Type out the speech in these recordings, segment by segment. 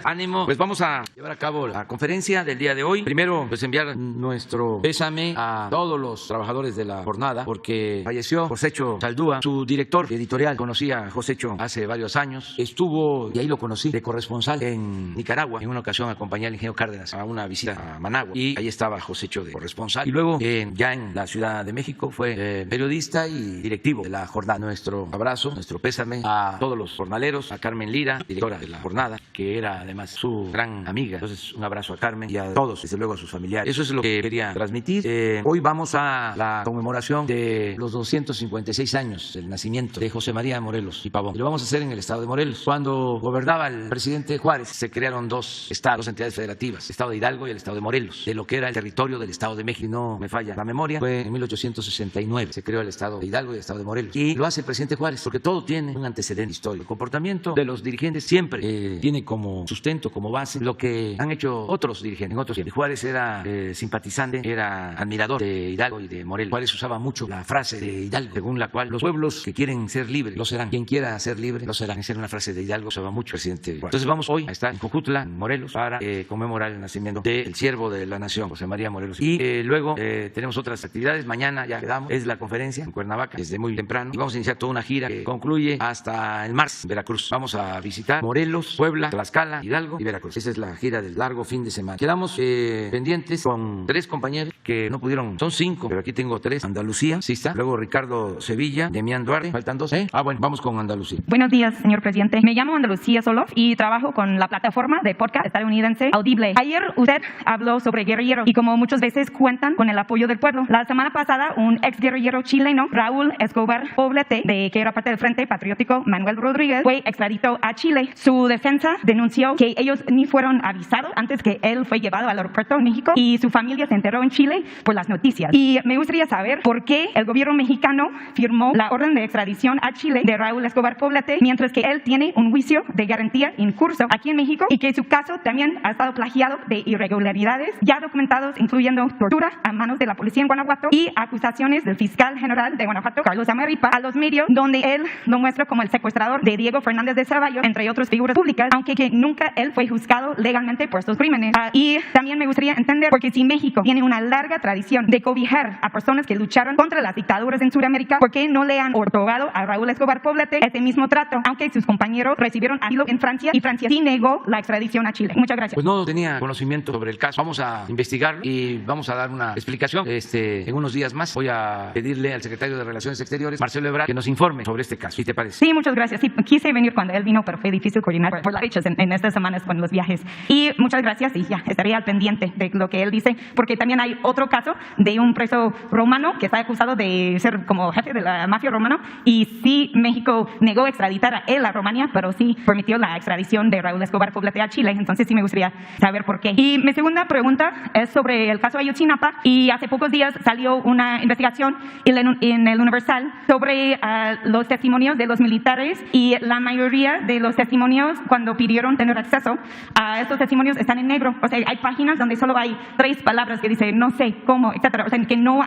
Ánimo, pues vamos a llevar a cabo la conferencia del día de hoy. Primero, pues enviar nuestro pésame a todos los trabajadores de la jornada porque falleció Josécho Saldúa, su director editorial. Conocí a Josécho hace varios años, estuvo, y ahí lo conocí, de corresponsal en Nicaragua. En una ocasión acompañé al ingeniero Cárdenas a una visita a Managua y ahí estaba Josécho de corresponsal. Y luego, ya en la Ciudad de México, fue periodista y directivo de la jornada. Nuestro abrazo, nuestro pésame a todos los jornaleros, a Carmen Lira, directora de la jornada, que era además su gran amiga. Entonces, un abrazo a Carmen y a todos, desde luego a sus familiares. Eso es lo que quería transmitir. Hoy vamos a la conmemoración de los 256 años del nacimiento de José María Morelos y Pavón. Lo vamos a hacer en el estado de Morelos. Cuando gobernaba el presidente Juárez, se crearon dos estados, dos entidades federativas, el estado de Hidalgo y el estado de Morelos, de lo que era el territorio del estado de México. Si no me falla la memoria, fue en 1869. Se creó el estado de Hidalgo y el estado de Morelos. Y lo hace el presidente Juárez, porque todo tiene un antecedente histórico. El comportamiento de los dirigentes siempre tiene como sustento, como base, lo que han hecho otros dirigentes en otros tiempos. Juárez era simpatizante, era admirador de Hidalgo y de Morelos. Juárez usaba mucho la frase de Hidalgo, según la cual los pueblos que quieren ser libres lo serán. Quien quiera ser libre lo serán. Esa era una frase de Hidalgo, usaba mucho el presidente Juárez. Entonces vamos hoy a estar en Jojutla, en Morelos, para conmemorar el nacimiento del siervo de la nación, José María Morelos. Y luego tenemos otras actividades. Mañana ya quedamos, es la conferencia en Cuernavaca desde muy temprano. Y vamos a iniciar toda una gira que concluye hasta el martes en Veracruz. Vamos a visitar Morelos, Puebla, Tlaxcala, Hidalgo y Veracruz. Esa es la gira del largo fin de semana. Quedamos pendientes con 3 compañeros que no pudieron, son 5, pero aquí tengo 3. Andalucía, sí está. Luego Ricardo Sevilla, Demián Duarte, faltan 2. Bueno, vamos con Andalucía. Buenos días, señor presidente. Me llamo Andalucía Solof y trabajo con la plataforma de podcast estadounidense Audible. Ayer usted habló sobre guerrilleros y como muchas veces cuentan con el apoyo del pueblo. La semana pasada, un ex guerrillero chileno, Raúl Escobar Poblete, que era parte del Frente Patriótico Manuel Rodríguez, fue extraditado a Chile. Su defensa denunció que ellos ni fueron avisados antes que él fue llevado al aeropuerto de México y su familia se enteró en Chile por las noticias. Y me gustaría saber por qué el gobierno mexicano firmó la orden de extradición a Chile de Raúl Escobar Poblete, mientras que él tiene un juicio de garantía en curso aquí en México y que su caso también ha estado plagiado de irregularidades ya documentados, incluyendo tortura a manos de la policía en Guanajuato y acusaciones del fiscal general de Guanajuato, Carlos Amaripa, a los medios, donde él lo muestra como el secuestrador de Diego Fernández de Ceballos, entre otras figuras públicas, aunque que nunca él fue juzgado legalmente por estos crímenes. Y también me gustaría entender, porque si México tiene una larga tradición de cobijar a personas que lucharon contra las dictaduras en Sudamérica, ¿por qué no le han otorgado a Raúl Escobar Poblete ese mismo trato, aunque sus compañeros recibieron asilo en Francia y Francia sí negó la extradición a Chile? Muchas gracias. Pues no tenía conocimiento sobre el caso. Vamos a investigarlo y vamos a dar una explicación en unos días más. Voy a pedirle al secretario de Relaciones Exteriores, Marcelo Ebrard, que nos informe sobre este caso. ¿Qué te parece? Sí, muchas gracias. Sí, quise venir cuando él vino, pero fue difícil coordinar por las fechas en estas semanas con los viajes. Y muchas gracias y ya estaría al pendiente de lo que él dice, porque también hay otro caso de un preso romano que está acusado de ser como jefe de la mafia romana y sí, México negó extraditar a él a Rumania, pero sí permitió la extradición de Raúl Escobar Poblete a Chile. Entonces sí me gustaría saber por qué. Y mi segunda pregunta es sobre el caso Ayotzinapa y hace pocos días salió una investigación en el Universal sobre los testimonios de los militares y la mayoría de los testimonios cuando pidieron tener acceso a estos testimonios están en negro. O sea, hay páginas donde solo hay 3 palabras que dice no sé, cómo, etcétera. O sea, que no,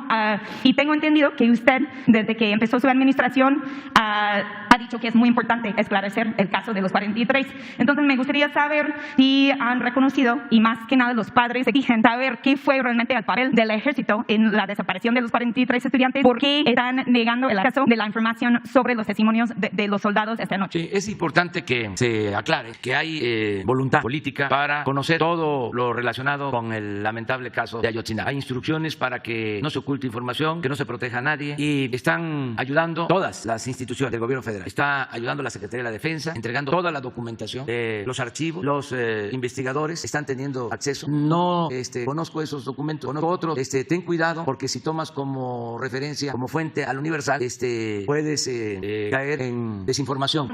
y tengo entendido que usted, desde que empezó su administración, ha dicho que es muy importante esclarecer el caso de los 43. Entonces me gustaría saber si han reconocido, y más que nada los padres exigen saber qué fue realmente el papel del ejército en la desaparición de los 43 estudiantes, por qué están negando el acceso de la información sobre los testimonios de los soldados esta noche. Sí, es importante que se aclare que hay voluntad política para conocer todo lo relacionado con el lamentable caso de Ayotzinapa. Hay instrucciones para que no se oculte información, que no se proteja a nadie y están ayudando todas las instituciones del gobierno federal. Está ayudando la Secretaría de la Defensa, entregando toda la documentación, los archivos, los investigadores están teniendo acceso. No conozco esos documentos, conozco otros. Ten cuidado porque si tomas como referencia, como fuente al Universal, puedes caer en desinformación.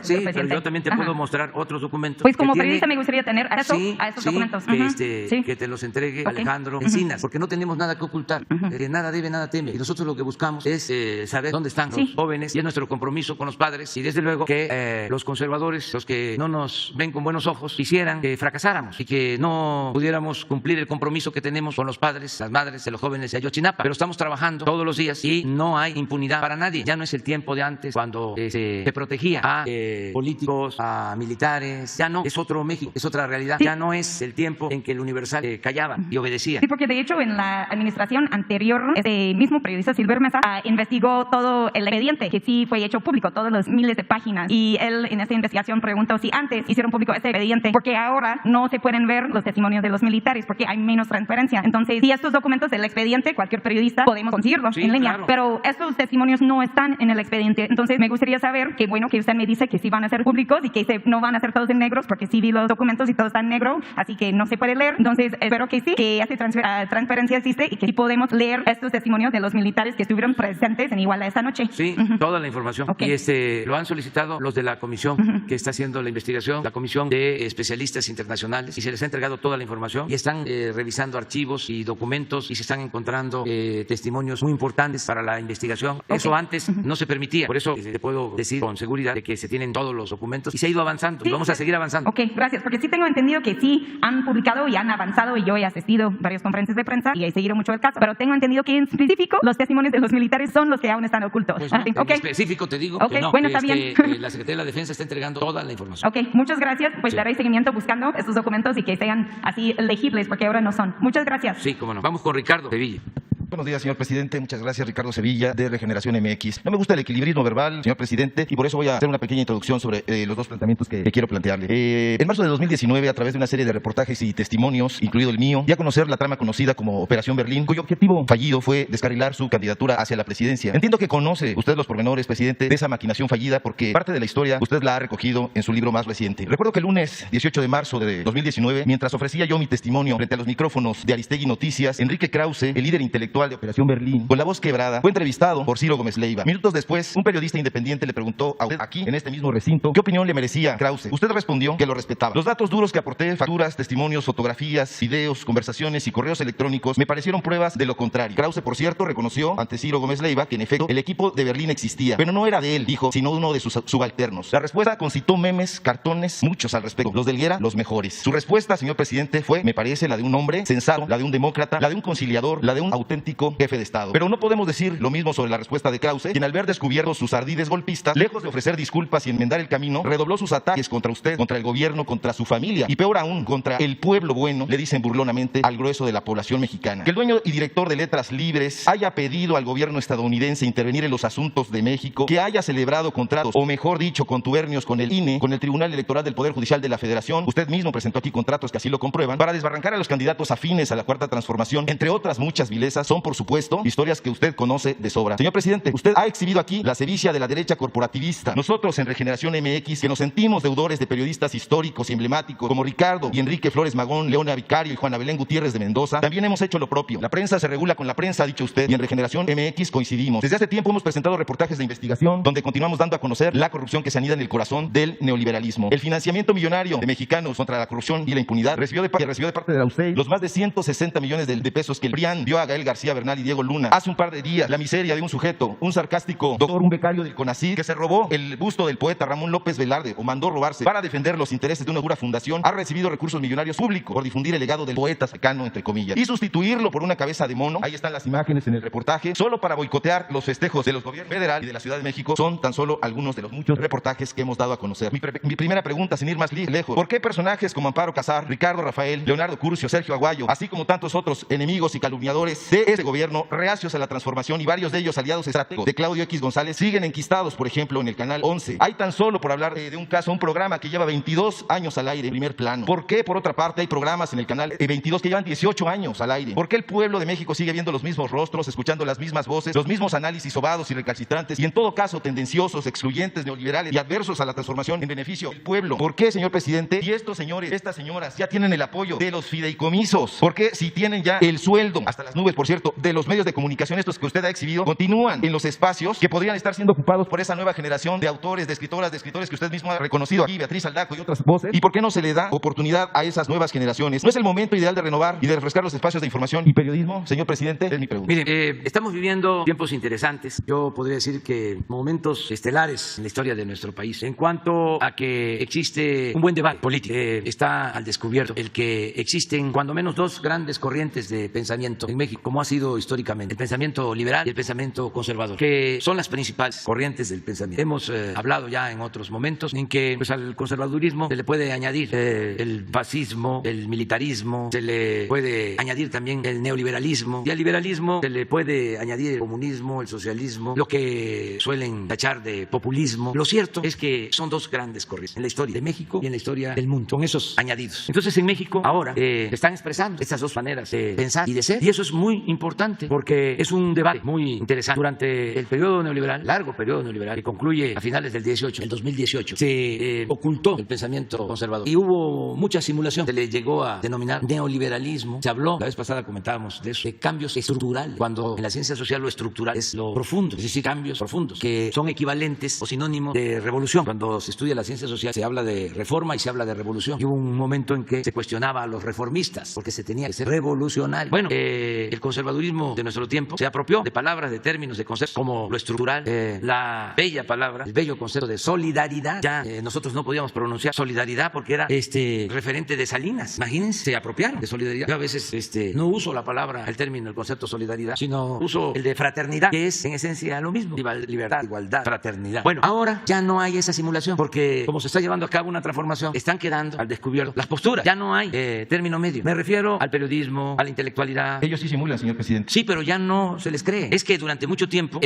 Sí, pero yo también te puedo mostrar otros documentos. Pues como periodista me gustaría tener acceso a estos documentos. Que te los entregue Alejandro Encinas, porque no tenemos nada que ocultar. Nada debe, nada teme. Y nosotros lo que buscamos es saber dónde están los jóvenes y es nuestro compromiso con los padres. Y desde luego que los conservadores, los que no nos ven con buenos ojos, quisieran que fracasáramos y que no pudiéramos cumplir el compromiso que tenemos con los padres, las madres de los jóvenes de Ayotzinapa. Pero estamos trabajando todos los días y no hay impunidad para nadie. Ya no es el tiempo de antes cuando se protegía a de políticos a militares. Ya no, es otro México, es otra realidad. Sí. Ya no es el tiempo en que el Universal callaba y obedecía. Sí, porque de hecho en la administración anterior, este mismo periodista Silver Mesa investigó todo el expediente, que sí fue hecho público, todos los miles de páginas. Y él en esa investigación preguntó si antes hicieron público ese expediente, porque ahora no se pueden ver los testimonios de los militares, porque hay menos transparencia. Entonces, si estos documentos del expediente, cualquier periodista podemos conseguirlos en línea, claro. pero estos testimonios no están en el expediente. Entonces, me gustaría saber, que bueno que usted me dice que sí van a ser públicos y que no van a ser todos en negros, porque sí vi los documentos y todo está en negro, así que no se puede leer. Entonces, espero que sí, que esa transparencia existe y que sí podemos leer estos testimonios de los militares que estuvieron presentes en Iguala esta noche. Sí, toda la información. Okay. Y lo han solicitado los de la comisión que está haciendo la investigación, la comisión de especialistas internacionales, y se les ha entregado toda la información y están revisando archivos y documentos y se están encontrando testimonios muy importantes para la investigación. Okay. Eso antes no se permitía. Por eso te puedo decir con seguridad de que se tienen todos los documentos y se ha ido avanzando. Sí. Y vamos a seguir avanzando. Ok, gracias, porque sí tengo entendido que sí han publicado y han avanzado, y yo he asistido a varias conferencias de prensa y he seguido mucho el caso, pero tengo entendido que en específico los testimonios de los militares son los que aún están ocultos. Pues no, Sí, en okay. específico te digo Okay, que no, bueno, que está bien. la Secretaría de la Defensa está entregando toda la información. Ok, muchas gracias, pues Sí. daré seguimiento buscando estos documentos y que sean así legibles, porque ahora no son. Muchas gracias. Sí, cómo no. Vamos con Ricardo Sevilla. Buenos días, señor presidente. Muchas gracias, Ricardo Sevilla, de Regeneración MX. No me gusta el equilibrismo verbal, señor presidente, y por eso voy a hacer una pequeña introducción sobre los dos planteamientos que quiero plantearle. En marzo de 2019, a través de una serie de reportajes y testimonios, incluido el mío, di a conocer la trama conocida como Operación Berlín, cuyo objetivo fallido fue descarrilar su candidatura hacia la presidencia. Entiendo que conoce usted los pormenores, presidente, de esa maquinación fallida, porque parte de la historia usted la ha recogido en su libro más reciente. Recuerdo que el lunes 18 de marzo de 2019, mientras ofrecía yo mi testimonio frente a los micrófonos de Aristegui Noticias, Enrique Krause, el líder intelectual de Operación Berlín, con la voz quebrada, fue entrevistado por Ciro Gómez Leiva. Minutos después, un periodista independiente le preguntó a usted aquí, en este mismo recinto, qué opinión le merecía Krause. Usted respondió que lo respetaba. Los datos duros que aporté, facturas, testimonios, fotografías, videos, conversaciones y correos electrónicos, me parecieron pruebas de lo contrario. Krause, por cierto, reconoció ante Ciro Gómez Leiva que en efecto el equipo de Berlín existía, pero no era de él, dijo, sino uno de sus subalternos. La respuesta concitó memes, cartones, muchos al respecto. Los de Helguera, los mejores. Su respuesta, señor presidente, fue, me parece, la de un hombre sensato, la de un demócrata, la de un conciliador, la de un auténtico jefe de Estado. Pero no podemos decir lo mismo sobre la respuesta de Krause, quien al ver descubiertos sus ardides golpistas, lejos de ofrecer disculpas y enmendar el camino, redobló sus ataques contra usted, contra el gobierno, contra su familia y peor aún, contra el pueblo bueno, le dicen burlonamente al grueso de la población mexicana. Que el dueño y director de Letras Libres haya pedido al gobierno estadounidense intervenir en los asuntos de México, que haya celebrado contratos, o mejor dicho, contubernios con el INE, con el Tribunal Electoral del Poder Judicial de la Federación. Usted mismo presentó aquí contratos que así lo comprueban, para desbarrancar a los candidatos afines a la Cuarta Transformación, entre otras muchas vilezas, son por supuesto historias que usted conoce de sobra. Señor presidente, usted ha exhibido aquí la sevicia de la derecha corporativista. Nosotros en Regeneración MX, que nos sentimos deudores de periodistas históricos y emblemáticos como Ricardo y Enrique Flores Magón, Leona Vicario y Juana Belén Gutiérrez de Mendoza, también hemos hecho lo propio. La prensa se regula con la prensa, ha dicho usted, y en Regeneración MX coincidimos. Desde hace tiempo hemos presentado reportajes de investigación donde continuamos dando a conocer la corrupción que se anida en el corazón del neoliberalismo. El financiamiento millonario de mexicanos contra la corrupción y la impunidad recibió de parte de la USAID los más de 160 millones de pesos que el PRIAN dio a Gael García Bernal y Diego Luna. Hace un par de días, la miseria de un sujeto, un sarcástico doctor, un becario del CONACYT, que se robó el busto del poeta Ramón López Velarde, o mandó robarse, para defender los intereses de una dura fundación, ha recibido recursos millonarios públicos por difundir el legado del poeta cercano, entre comillas, y sustituirlo por una cabeza de mono. Ahí están las imágenes en el reportaje, solo para boicotear los festejos de los gobiernos federal y de la Ciudad de México. Son tan solo algunos de los muchos reportajes que hemos dado a conocer. Mi primera pregunta, sin ir más lejos, ¿por qué personajes como Amparo Casar, Ricardo Rafael, Leonardo Curcio, Sergio Aguayo, así como tantos otros enemigos y calumniadores de este gobierno, reacios a la transformación y varios de ellos aliados estratégicos de Claudio X González, siguen enquistados, por ejemplo, en el canal 11? Hay tan solo, por hablar de un caso, un programa que lleva 22 años al aire en primer plano. ¿Por qué, por otra parte, hay programas en el canal 22 que llevan 18 años al aire? ¿Por qué el pueblo de México sigue viendo los mismos rostros, escuchando las mismas voces, los mismos análisis sobados y recalcitrantes, y en todo caso tendenciosos, excluyentes, neoliberales y adversos a la transformación en beneficio del pueblo? ¿Por qué, señor presidente, si estos señores, estas señoras ya tienen el apoyo de los fideicomisos? ¿Por qué, si tienen ya el sueldo, hasta las nubes, por cierto, de los medios de comunicación, estos que usted ha exhibido, continúan en los espacios que podrían estar siendo ocupados por esa nueva generación de autores, de escritoras, de escritores que usted mismo ha reconocido aquí, Beatriz Aldaco y otras voces? ¿Y por qué no se le da oportunidad a esas nuevas generaciones? ¿No es el momento ideal de renovar y de refrescar los espacios de información y periodismo, señor presidente? Es mi pregunta. Mire, estamos viviendo tiempos interesantes. Yo podría decir que momentos estelares en la historia de nuestro país. En cuanto a que existe un buen debate político, está al descubierto el que existen cuando menos dos grandes corrientes de pensamiento en México, como ha sido sido históricamente el pensamiento liberal y el pensamiento conservador, que son las principales corrientes del pensamiento. Hemos hablado ya en otros momentos en que pues, al conservadurismo se le puede añadir el fascismo, el militarismo, se le puede añadir también el neoliberalismo, y al liberalismo se le puede añadir el comunismo, el socialismo, lo que suelen tachar de populismo. Lo cierto es que son dos grandes corrientes en la historia de México y en la historia del mundo, con esos añadidos. Entonces en México ahora se están expresando estas dos maneras de pensar y de ser, y eso es muy importante porque es un debate muy interesante. Durante el periodo neoliberal, largo periodo neoliberal, que concluye a finales del 18, el 2018, se ocultó el pensamiento conservador y hubo mucha simulación. Se le llegó a denominar neoliberalismo. Se habló, la vez pasada comentábamos de eso, de cambios estructurales, cuando en la ciencia social lo estructural es lo profundo, es decir, cambios profundos que son equivalentes o sinónimos de revolución. Cuando se estudia la ciencia social se habla de reforma y se habla de revolución. Y hubo un momento en que se cuestionaba a los reformistas porque se tenía que ser revolucionario. Bueno, el conservadurismo de nuestro tiempo se apropió de palabras, de términos, de conceptos como lo estructural, la bella palabra, el bello concepto de solidaridad. Ya nosotros no podíamos pronunciar solidaridad porque era referente de Salinas. Imagínense, se apropiaron de solidaridad. Yo a veces no uso la palabra, el término, el concepto solidaridad, sino uso el de fraternidad, que es en esencia lo mismo. Libertad, igualdad, fraternidad. Bueno, ahora ya no hay esa simulación porque como se está llevando a cabo una transformación, están quedando al descubierto las posturas. Ya no hay término medio. Me refiero al periodismo, a la intelectualidad. Ellos sí simulan, señor presidente. Sí, pero ya no se les cree. Es que durante mucho tiempo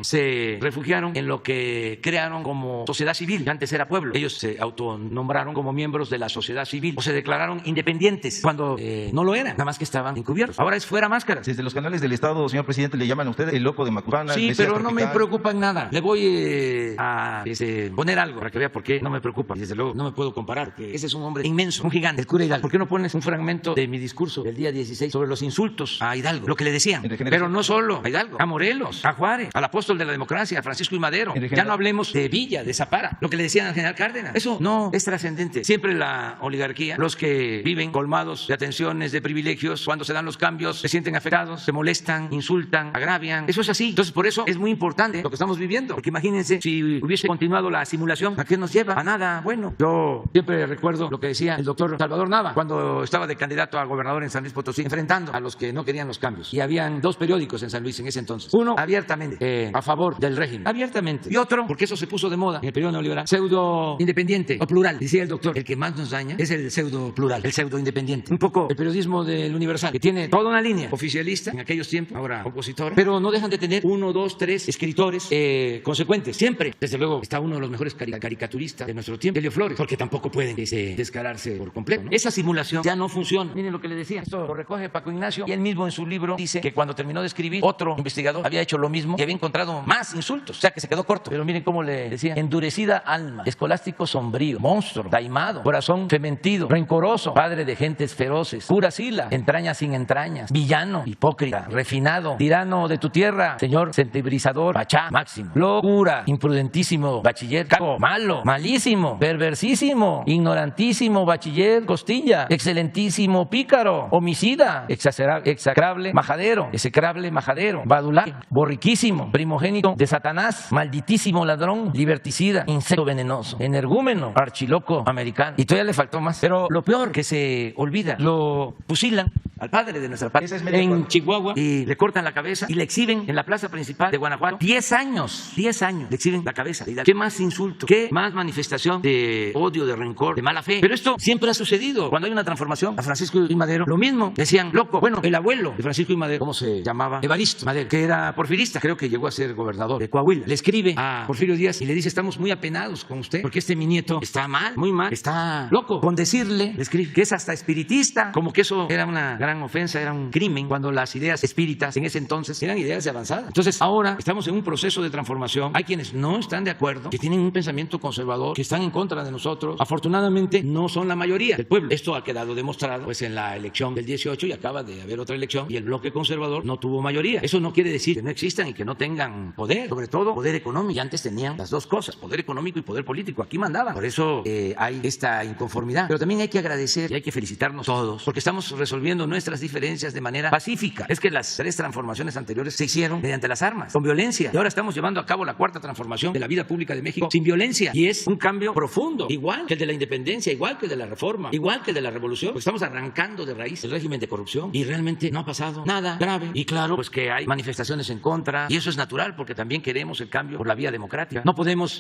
se refugiaron en lo que crearon como sociedad civil, que antes era pueblo. Ellos se autonombraron como miembros de la sociedad civil o se declararon independientes cuando no lo eran, nada más que estaban encubiertos. Ahora es fuera máscaras. Desde los canales del Estado, señor presidente, le llaman a usted el loco de Macuspana. Sí, pero no me preocupa en nada. Le voy a poner algo para que vea por qué no me preocupa. Y desde luego no me puedo comparar, porque ese es un hombre inmenso, un gigante, el cura Hidalgo. ¿Por qué no pones un fragmento de mi discurso del día 16 sobre los insultos a Hidalgo? Lo que le decían. Pero no solo a Hidalgo, a Morelos, a Juárez, al apóstol de la democracia, a Francisco I. Madero. Ya no hablemos de Villa, de Zapara, lo que le decían al general Cárdenas. Eso no es trascendente. Siempre la oligarquía, los que viven colmados de atenciones, de privilegios, cuando se dan los cambios, se sienten afectados, se molestan, insultan, agravian. Eso es así. Entonces, por eso es muy importante lo que estamos viviendo. Porque imagínense, si hubiese continuado la simulación, ¿a qué nos lleva? A nada. Bueno, yo siempre recuerdo lo que decía el doctor Salvador Nava cuando estaba de candidato a gobernador en San Luis Potosí, enfrentando a los que no querían los cambios. Y habían dos periódicos en San Luis en ese entonces. Uno abiertamente a favor del régimen, abiertamente. Y otro, porque eso se puso de moda en el periodo neoliberal, pseudo independiente o plural. Decía el doctor, el que más nos daña es el pseudo plural, el pseudo independiente. Un poco el periodismo del Universal, que tiene toda una línea oficialista en aquellos tiempos, ahora opositora, pero no dejan de tener 1, 2, 3 escritores consecuentes. Siempre, desde luego, está uno de los mejores caricaturistas de nuestro tiempo, Helio Flores, porque tampoco pueden descararse por completo, ¿no? Esa simulación ya no funciona. Miren lo que le decía. Esto lo recoge Paco Ignacio y él mismo en su libro dice que cuando terminó de escribir, otro investigador había hecho lo mismo y había encontrado más insultos, o sea que se quedó corto. Pero miren cómo le decía: endurecida alma, escolástico sombrío, monstruo, taimado, corazón fementido, rencoroso, padre de gentes feroces, cura sila, entrañas sin entrañas, villano, hipócrita, refinado, tirano de tu tierra, señor sentibrizador, pachá, máximo, locura, imprudentísimo, bachiller, cago, malo, malísimo, perversísimo, ignorantísimo, bachiller, costilla, excelentísimo, pícaro, homicida, execrable, majadero, badulaque, borriquísimo, primogénito de Satanás, malditísimo ladrón, liberticida, insecto venenoso, energúmeno, archiloco americano. Y todavía le faltó más. Pero lo peor, que se olvida, lo fusilan al padre de nuestra patria en Chihuahua y le cortan la cabeza y le exhiben en la plaza principal de Guanajuato 10 años le exhiben la cabeza. ¿Qué más insulto? ¿Qué más manifestación de odio, de rencor, de mala fe? Pero esto siempre ha sucedido. Cuando hay una transformación, a Francisco I. Madero lo mismo, decían loco. Bueno, el abuelo de Francisco I. Madero, ¿cómo se llamaba? Evaristo Madero, que era porfirista, creo que llegó a ser gobernador de Coahuila. Le escribe a Porfirio Díaz y le dice: estamos muy apenados con usted porque mi nieto está mal, muy mal, está loco. Con decirle, le escribe, que es hasta espiritista, como que eso era una gran ofensa, era un crimen, cuando las ideas espíritas en ese entonces eran ideas de avanzada. Entonces ahora estamos en un proceso de transformación. Hay quienes no están de acuerdo, que tienen un pensamiento conservador, que están en contra de nosotros. Afortunadamente no son la mayoría del pueblo. Esto ha quedado demostrado pues en la elección del 18 y acaba de haber otra elección y el bloque conservador no tuvo mayoría. Eso no quiere decir que no existan y que no tengan poder, sobre todo poder económico. Y antes tenían las dos cosas, poder económico y poder político. Aquí mandaban. Por eso hay esta inconformidad. Pero también hay que agradecer y hay que felicitarnos todos porque estamos resolviendo nuestras diferencias de manera pacífica. Es que las 3 transformaciones anteriores se hicieron mediante las armas, con violencia. Y ahora estamos llevando a cabo la 4ª transformación de la vida pública de México sin violencia. Y es un cambio profundo, igual que el de la independencia, igual que el de la reforma, igual que el de la revolución. Pues estamos arrancando de raíz el régimen de corrupción y realmente no ha pasado nada. nada grave. Y claro, pues que hay manifestaciones en contra, y eso es natural porque también queremos el cambio por la vía democrática. No podemos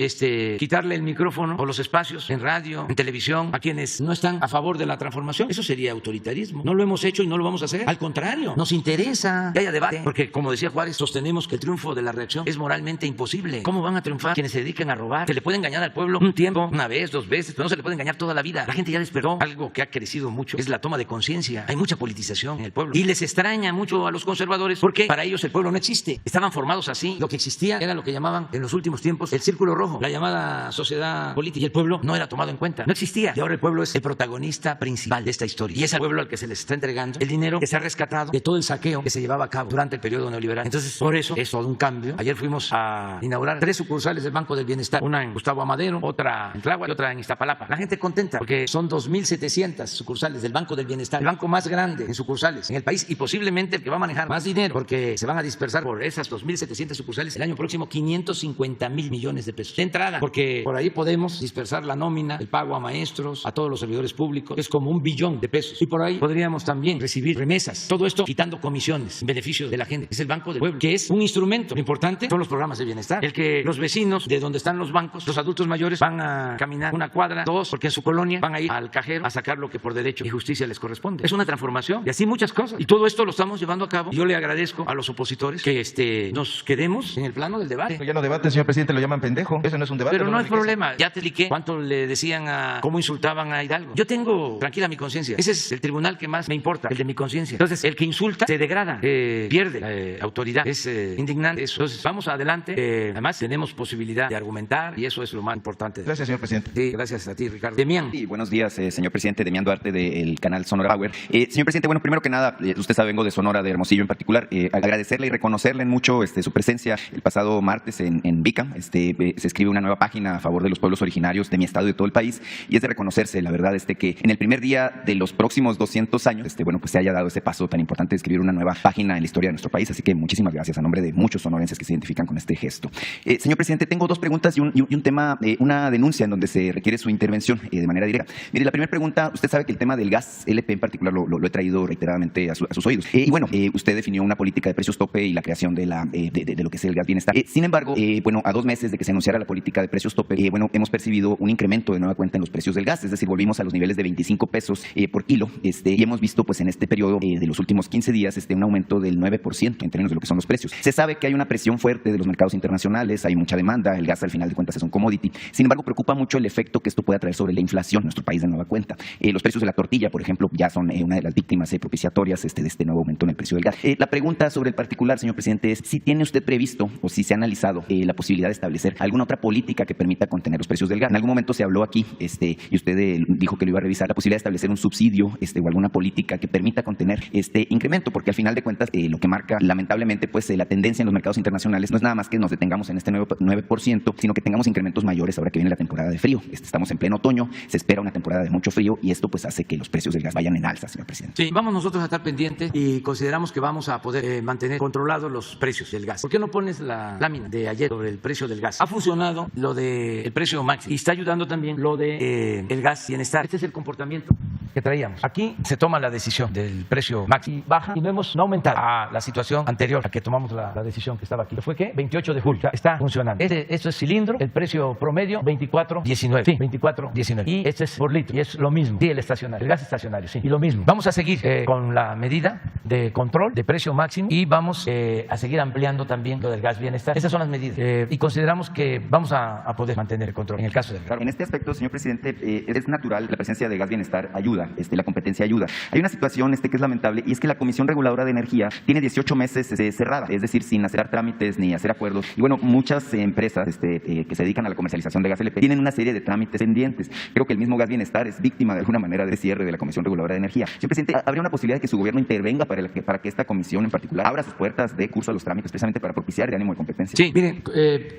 quitarle el micrófono o los espacios en radio, en televisión, a quienes no están a favor de la transformación. Eso sería autoritarismo. No lo hemos hecho y no lo vamos a hacer. Al contrario, nos interesa que haya debate, porque como decía Juárez, sostenemos que el triunfo de la reacción es moralmente imposible. ¿Cómo van a triunfar quienes se dediquen a robar? Se le puede engañar al pueblo un tiempo, una vez, 2 veces, pero no se le puede engañar toda la vida. La gente ya despertó. Algo que ha crecido mucho es la toma de conciencia. Hay mucha politización en el pueblo y les extraña mucho a los conservadores porque para ellos el pueblo no existe. Estaban formados así. Lo que existía era lo que llamaban en los últimos tiempos el círculo rojo, la llamada sociedad política, y el pueblo no era tomado en cuenta. No existía. Y ahora el pueblo es el protagonista principal de esta historia. Y es al pueblo al que se les está entregando el dinero que se ha rescatado de todo el saqueo que se llevaba a cabo durante el periodo neoliberal. Entonces, por eso es todo un cambio. Ayer fuimos a inaugurar 3 sucursales del Banco del Bienestar, una en Gustavo Amadero, otra en Tláhuac y otra en Iztapalapa. La gente contenta porque son 2,700 sucursales del Banco del Bienestar, el banco más grande en sucursales en el país y posiblemente el que va a manejar más dinero porque se van a dispersar por esas 2,700 sucursales el año próximo 550,000 millones de pesos de entrada, porque por ahí podemos dispersar la nómina, el pago a maestros, a todos los servidores públicos, es como 1 billón de pesos, y por ahí podríamos también recibir remesas, todo esto quitando comisiones en beneficio de la gente. Es el Banco del Pueblo, que es un instrumento. Lo importante son los programas de bienestar, el que los vecinos de donde están los bancos, los adultos mayores, van a caminar 1 cuadra, 2, porque en su colonia van a ir al cajero a sacar lo que por derecho y justicia les corresponde. Es una transformación y así muchas cosas, y todo esto lo estamos llevando a cabo. Yo le agradezco a los opositores que nos quedemos en el plano del debate. Ya no debate, señor presidente, lo llaman pendejo. Eso no es un debate. Pero no hay problema. Ya te expliqué cuánto le decían cómo insultaban a Hidalgo. Yo tengo tranquila mi conciencia. Ese es el tribunal que más me importa, el de mi conciencia. Entonces, el que insulta se degrada, pierde autoridad. Es indignante eso. Entonces, vamos adelante. Además, tenemos posibilidad de argumentar y eso es lo más importante. Gracias, señor presidente. Sí, gracias a ti, Ricardo. Demián. Sí, buenos días, señor presidente. Demián Duarte, del canal Sonora Power. Señor presidente, bueno, primero que nada, usted sabe, vengo de Sonora, de Hermosillo en particular. Agradecerle y reconocerle mucho su presencia el pasado martes en Vica. Se escribe una nueva página a favor de los pueblos originarios de mi estado y de todo el país, y es de reconocerse, la verdad, que en el primer día de los próximos 200 años, bueno, pues se haya dado ese paso tan importante de escribir una nueva página en la historia de nuestro país. Así que muchísimas gracias a nombre de muchos sonorenses que se identifican con este gesto. Señor presidente, tengo 2 preguntas y un tema, una denuncia en donde se requiere su intervención de manera directa. Mire, la primera pregunta, usted sabe que el tema del gas LP en particular lo he traído reiteradamente a sus oídos. Y bueno, usted definió una política de precios tope y la creación de lo que es el gas bienestar. Sin embargo, bueno, a 2 meses de que se anunciara la política de precios tope, bueno, hemos percibido un incremento de nueva cuenta en los precios del gas, es decir, volvimos a los niveles de 25 pesos por kilo, y hemos visto pues en este periodo de los últimos 15 días un aumento del 9% en términos de lo que son los precios. Se sabe que hay una presión fuerte de los mercados internacionales, hay mucha demanda, el gas al final de cuentas es un commodity. Sin embargo, preocupa mucho el efecto que esto pueda traer sobre la inflación en nuestro país de nueva cuenta. Los precios de la tortilla, por ejemplo, ya son una de las víctimas propiciatorias de este nuevo aumento en el precio del gas. La pregunta sobre el particular, señor presidente, es si tiene usted previsto o si se ha analizado la posibilidad de establecer alguna otra política que permita contener los precios del gas. En algún momento se habló aquí, y usted dijo que lo iba a revisar, la posibilidad de establecer un subsidio o alguna política que permita contener este incremento, porque al final de cuentas lo que marca lamentablemente pues la tendencia en los mercados internacionales no es nada más que nos detengamos en este 9%, sino que tengamos incrementos mayores ahora que viene la temporada de frío. Estamos en pleno otoño, se espera una temporada de mucho frío y esto pues hace que los precios del gas vayan en alza, señor presidente. Sí, vamos nosotros a estar pendientes y consideramos que vamos a poder mantener controlados los precios del gas. ¿Por qué no pones la lámina de ayer sobre el precio del gas? Ha funcionado lo del precio máximo y está ayudando también lo de el gas bienestar. Este es el comportamiento que traíamos. Aquí se toma la decisión del precio máximo, baja y no hemos aumentado a la situación anterior a que tomamos la decisión que estaba aquí. ¿Fue qué? 28 de julio. Está funcionando. Esto es cilindro, el precio promedio 24.19. Sí, 24.19. Y este es por litro y es lo mismo. Sí, el estacionario, el gas estacionario, sí. Y lo mismo. Vamos a seguir con la medida de control de precio máximo y vamos a seguir ampliando también lo del gas bienestar. Esas son las medidas y consideramos que vamos a poder mantener el control en el caso del gas. Claro, en este aspecto, señor presidente, es natural, la presencia de gas bienestar ayuda, la competencia ayuda. Hay una situación que es lamentable y es que la Comisión Reguladora de Energía tiene 18 meses cerrada, es decir, sin hacer trámites ni hacer acuerdos. Y bueno, muchas empresas que se dedican a la comercialización de gas LP tienen una serie de trámites pendientes. Creo que el mismo gas bienestar es víctima de alguna manera de cierre de la Comisión Reguladora de Energía. Señor presidente, ¿habría una posibilidad de que su gobierno intervenga para que esta comisión en particular abra sus puertas, dé curso a los trámites precisamente para propiciar el ánimo de competencia? Sí, miren,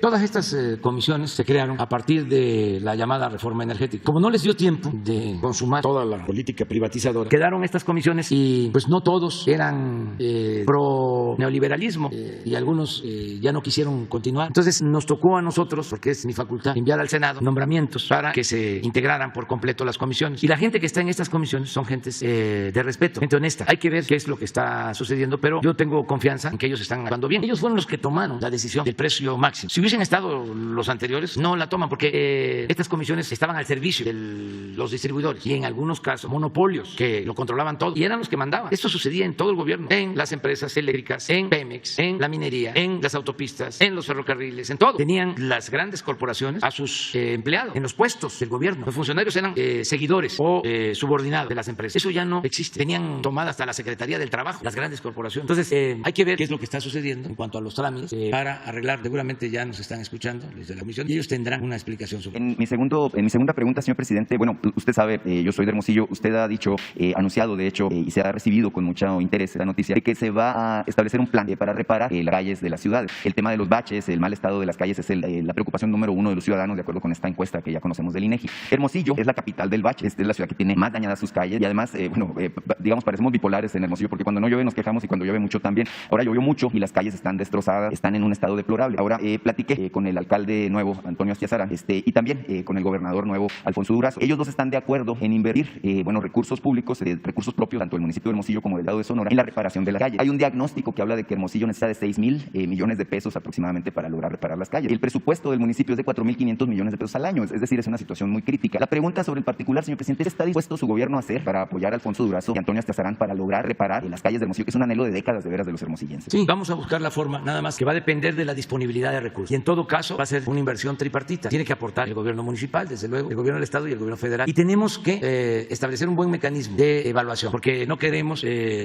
todas estas comisiones se crearon a partir de la llamada reforma energética. Como no les dio tiempo de consumar toda la política privatizadora, quedaron estas comisiones y pues no todos eran pro neoliberalismo y algunos ya no quisieron continuar. Entonces nos tocó a nosotros, porque es mi facultad, enviar al Senado nombramientos para que se integraran por completo las comisiones. Y la gente que está en estas comisiones son gentes de respeto, gente honesta. Hay que ver qué es lo que está sucediendo, pero yo tengo confianza en que ellos están actuando bien. Ellos fueron los que tomaron la decisión del precio máximo. Si hubiesen estado los anteriores, no la toman, porque estas comisiones estaban al servicio de los distribuidores y en algunos casos monopolios que lo controlaban todo y eran los que mandaban. Esto sucedía en todo el gobierno, en las empresas eléctricas, en Pemex, en la minería, en las autopistas, en los ferrocarriles, en todo. Tenían las grandes corporaciones a sus empleados en los puestos del gobierno. Los funcionarios eran seguidores o subordinados de las empresas. Eso ya no existe. Tenían tomada hasta la Secretaría del Trabajo las grandes corporaciones. Entonces hay que ver qué es lo que está sucediendo en cuanto a los trámites para arreglar. Seguramente ya nos están escuchando los de la comisión y ellos tendrán una explicación sobre en mi segunda pregunta, señor presidente, bueno, usted sabe, yo soy de Hermosillo, usted ha dicho, anunciado de hecho, y se ha recibido con mucho interés la noticia de que se va a establecer un plan para reparar las calles de las ciudades. El tema de los baches, el mal estado de las calles es la preocupación número uno de los ciudadanos, de acuerdo con esta encuesta que ya conocemos del INEGI. Hermosillo es la capital del bache, es la ciudad que tiene más dañadas sus calles y además, digamos, parecemos bipolares en Hermosillo porque cuando no llueve nos quejamos y cuando llueve mucho también. Ahora llovió mucho y las calles están destrozadas, están en un estado deplorable. Ahora platiqué con el alcalde nuevo, Antonio Astiazarán, y también con el gobernador nuevo, Alfonso Durazo. Ellos dos están de acuerdo en invertir recursos públicos, recursos propios, tanto del municipio de Hermosillo como del estado de Sonora, en la reparación de las calles. Hay un diagnóstico que habla de que Hermosillo necesita de 6,000 millones de pesos aproximadamente para lograr reparar las calles. El presupuesto del municipio es de 4,500 millones de pesos al año, es decir, es una situación muy crítica. La pregunta sobre el particular, señor presidente, ¿qué está dispuesto su gobierno a hacer para apoyar a Alfonso Durazo y Antonio Astiazarán para lograr reparar las calles de Hermosillo, que es un anhelo de décadas de veras de los hermosillenses? Sí, vamos a buscar la forma, nada más que va a depender de la disponibilidad de recursos. Y en todo caso va a ser una inversión tripartita. Tiene que aportar el gobierno municipal, desde luego, el gobierno del Estado y el gobierno federal. Y tenemos que establecer un buen mecanismo de evaluación, porque no queremos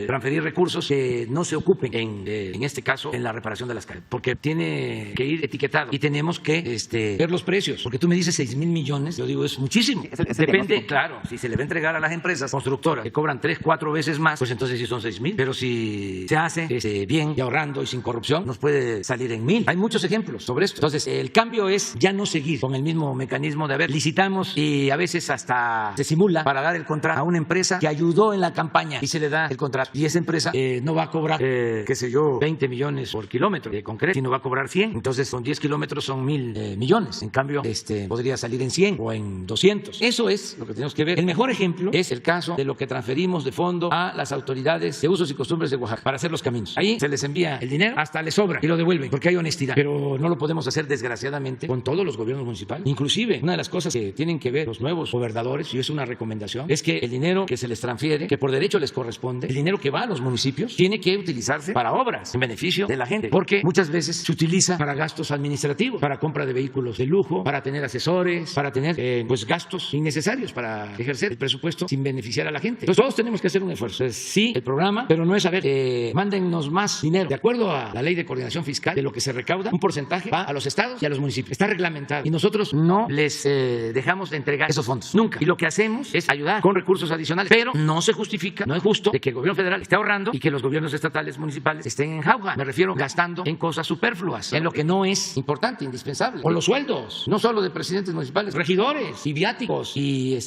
transferir recursos que no se ocupen, en este caso, en la reparación de las calles, porque tiene que ir etiquetado y tenemos que ver los precios, porque tú me dices 6,000 millones, yo digo es muchísimo. Depende, claro, si se le va a entregar a las empresas constructoras que cobran 3, 4 veces más, pues entonces sí son 6,000, pero si se hace bien y ahorrando y sin corrupción, nos puede salir en 1,000. Hay muchos ejemplos sobre esto. Entonces el cambio es ya no seguir con el mismo mecanismo de licitamos y a veces hasta se simula para dar el contrato a una empresa que ayudó en la campaña y se le da el contrato y esa empresa no va a cobrar, qué sé yo, 20 millones por kilómetro de concreto, sino va a cobrar 100. Entonces con 10 kilómetros son 1,000 millones. En cambio podría salir en 100 o en 200. Eso es lo que tenemos que ver. El mejor ejemplo es el caso de lo que transferimos de fondo a las autoridades de usos y costumbres de Oaxaca para hacer los caminos. Ahí se les envía el dinero, hasta les sobra y lo devuelven porque hay honestidad, pero no lo podemos hacer desgraciadamente con todos los gobiernos municipales. Inclusive una de las cosas que tienen que ver los nuevos gobernadores, y es una recomendación, es que el dinero que se les transfiere, que por derecho les corresponde, el dinero que va a los municipios, tiene que utilizarse para obras en beneficio de la gente, porque muchas veces se utiliza para gastos administrativos, para compra de vehículos de lujo, para tener asesores, para tener gastos innecesarios para ejercer el presupuesto sin beneficiar a la gente. Entonces todos tenemos que hacer un esfuerzo. Entonces, sí, el programa, pero no es mándennos más dinero. De acuerdo a la ley de coordinación fiscal, de lo que se recauda, un porcentaje va a los estados y a los municipios. Está reglamentado y nosotros no les dejamos de entregar esos fondos, nunca. Y lo que hacemos es ayudar con recursos adicionales, pero no se justifica, no es justo de que el gobierno federal esté ahorrando y que los gobiernos estatales, municipales estén en jauja. Me refiero gastando en cosas superfluas, en lo que no es importante, indispensable. O los sueldos, no solo de presidentes municipales, regidores y viáticos y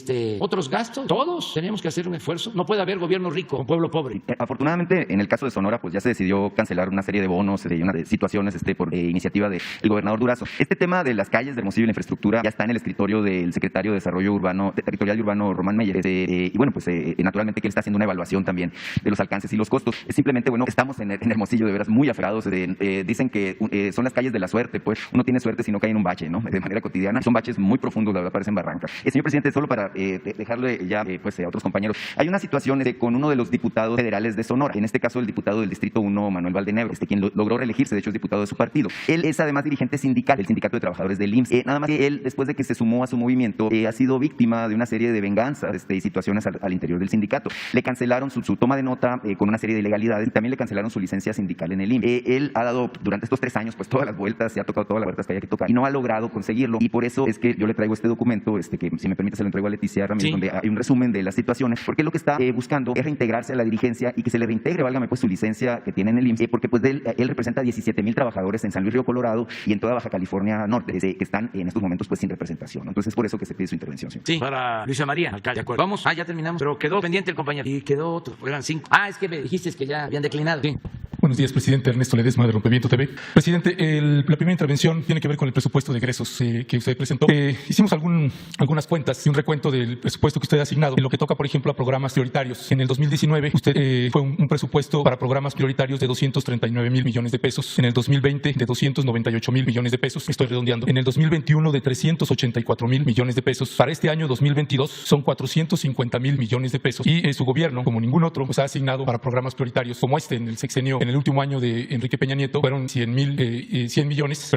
otros gastos. Todos tenemos que hacer un esfuerzo. No puede haber gobierno rico con pueblo pobre. Afortunadamente, en el caso de Sonora, pues ya se decidió cancelar una serie de bonos y una de situaciones por iniciativa del gobernador Durazo. Este tema de las calles de Hermosillo y la infraestructura ya está en el escritorio del secretario de Desarrollo Territorial y Urbano, Román Meyer. Y bueno, pues naturalmente que él está haciendo una evaluación también de los alcances y los costos. Simplemente, bueno, estamos en Hermosillo de veras muy afectados. Dicen que son las calles de la suerte, pues uno tiene suerte si no cae en un bache, ¿no? De manera cotidiana. Son baches muy profundos, la verdad, parecen barrancas. Señor presidente, solo para dejarle ya a otros compañeros, hay una situación con uno de los diputados federales de Sonora, en este caso el diputado del Distrito 1, Manuel Valdenebro, quien logró reelegirse, de hecho es diputado de su partido. Él es además dirigente sindical, del Sindicato de Trabajadores del IMSS. Nada más que él, después de que se sumó a su movimiento, ha sido víctima de una serie de venganzas y situaciones al interior del sindicato. Le cancelaron su toma de nota con una serie de ilegalidades y también le cancelaron su licencia sindical en el IMSS. Él ha dado durante estos 3 años pues todas las vueltas, se ha tocado todas las vueltas que haya que tocar y no ha logrado conseguirlo, y por eso es que yo le traigo este documento, que si me permite se lo entrego a Leticia Ramírez, sí, donde hay un resumen de las situaciones, porque lo que está buscando es reintegrarse a la dirigencia y que se le reintegre, válgame pues, su licencia que tiene en el IMSS, porque pues él representa 17,000 trabajadores en San Luis Río Colorado y en toda Baja California Norte, que están en estos momentos pues sin representación, ¿no? Entonces es por eso que se pide su intervención, señor. Sí, para Luisa María, alcalde, de acuerdo. Vamos, ya terminamos, pero quedó pendiente el compañero y quedó otro, eran 5. Es que me dijiste que ya habían declinado. Sí. Buenos días, presidente. Ernesto Ledesma, de Rompimiento TV. Presidente, la primera intervención tiene que ver con el presupuesto de egresos que usted presentó. Hicimos algunas cuentas y un recuento del presupuesto que usted ha asignado en lo que toca, por ejemplo, a programas prioritarios. En el 2019, usted fue un presupuesto para programas prioritarios de 239,000 millones de pesos. En el 2020, de 298,000 millones de pesos. Estoy redondeando. En el 2021, de 384,000 millones de pesos. Para este año 2022, son 450,000 millones de pesos. Y su gobierno, como ningún otro, pues ha asignado para programas prioritarios como este en el sexenio, en el último año de Enrique Peña Nieto, fueron 100 millones,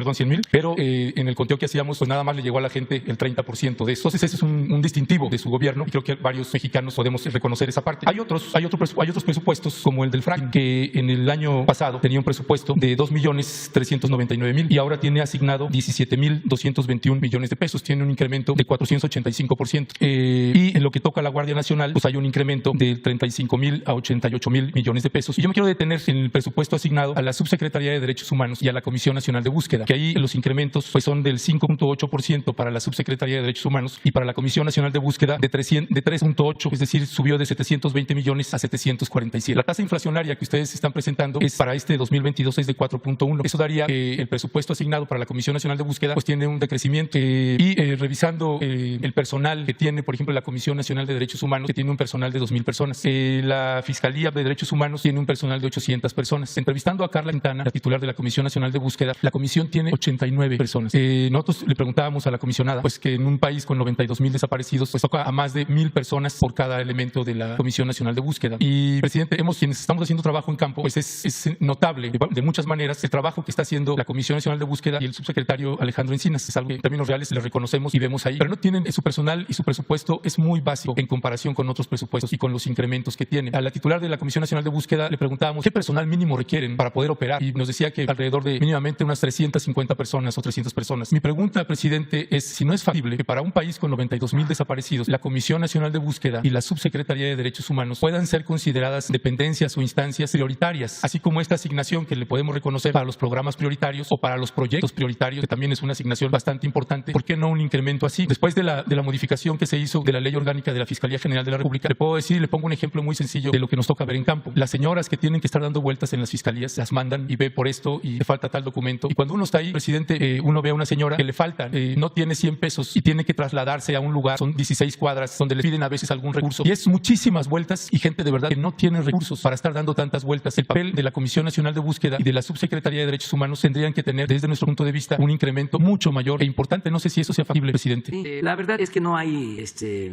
pero en el conteo que hacíamos, pues nada más le llegó a la gente el 30% de eso. Entonces ese es un distintivo de su gobierno y creo que varios mexicanos podemos reconocer esa parte. Hay otros presupuestos como el del fracking, que en el año pasado tenía un presupuesto de 2,399,000 y ahora tiene asignado 17,221 millones de pesos. Tiene un incremento de 485%. Y en lo que toca a la Guardia Nacional, pues hay un incremento de 35,000 a 88,000 millones de pesos. Y yo me quiero detener en el presupuesto asignado a la Subsecretaría de Derechos Humanos y a la Comisión Nacional de Búsqueda, que ahí los incrementos pues son del 5,8% para la Subsecretaría de Derechos Humanos y para la Comisión Nacional de Búsqueda de 3,8%, es decir, subió de 720 millones a 747. La tasa inflacionaria que ustedes están presentando es para este 2022 es de 4,1. Eso daría que el presupuesto asignado para la Comisión Nacional de Búsqueda pues tiene un decrecimiento y revisando el personal que tiene, por ejemplo, la Comisión Nacional de Derechos Humanos, que tiene un personal de 2,000 personas. La Fiscalía de Derechos Humanos tiene un personal de 800 personas. Entrevistando a Carla Quintana, la titular de la Comisión Nacional de Búsqueda, la comisión tiene 89 personas. Nosotros le preguntábamos a la comisionada pues que en un país con 92,000 desaparecidos pues toca a más de 1,000 personas por cada elemento de la Comisión Nacional de Búsqueda. Y, presidente, quienes estamos haciendo trabajo en campo, pues es notable de muchas maneras el trabajo que está haciendo la Comisión Nacional de Búsqueda y el subsecretario Alejandro Encinas. Es algo que en términos reales le reconocemos y vemos ahí. Pero no tienen su personal y su presupuesto es muy básico en comparación con otros presupuestos y con los incrementos que tiene. A la titular de la Comisión Nacional de Búsqueda le preguntábamos qué personal mínimo requieren para poder operar y nos decía que alrededor de mínimamente unas 350 personas o 300 personas. Mi pregunta, presidente, es si no es factible que para un país con 92,000 desaparecidos, la Comisión Nacional de Búsqueda y la Subsecretaría de Derechos Humanos puedan ser consideradas dependencias o instancias prioritarias, así como esta asignación que le podemos reconocer para los programas prioritarios o para los proyectos prioritarios, que también es una asignación bastante importante. ¿Por qué no un incremento así? Después de la modificación que se hizo de la Ley Orgánica de la Fiscalía General de la República, le puedo decir, le pongo un ejemplo muy sencillo de lo que nos toca ver en campo. Las señoras que tienen que estar dando vueltas en las fiscalías, las mandan y ve por esto y le falta tal documento. Y cuando uno está ahí, presidente, uno ve a una señora que le falta, no tiene 100 pesos y tiene que trasladarse a un lugar, son 16 cuadras, donde le piden a veces algún recurso. Y es muchísimas vueltas y gente de verdad que no tiene recursos para estar dando tantas vueltas. El papel de la Comisión Nacional de Búsqueda y de la Subsecretaría de Derechos Humanos tendrían que tener, desde nuestro punto de vista, un incremento mucho mayor e importante. No sé si eso sea factible, presidente. Sí, la verdad es que no hay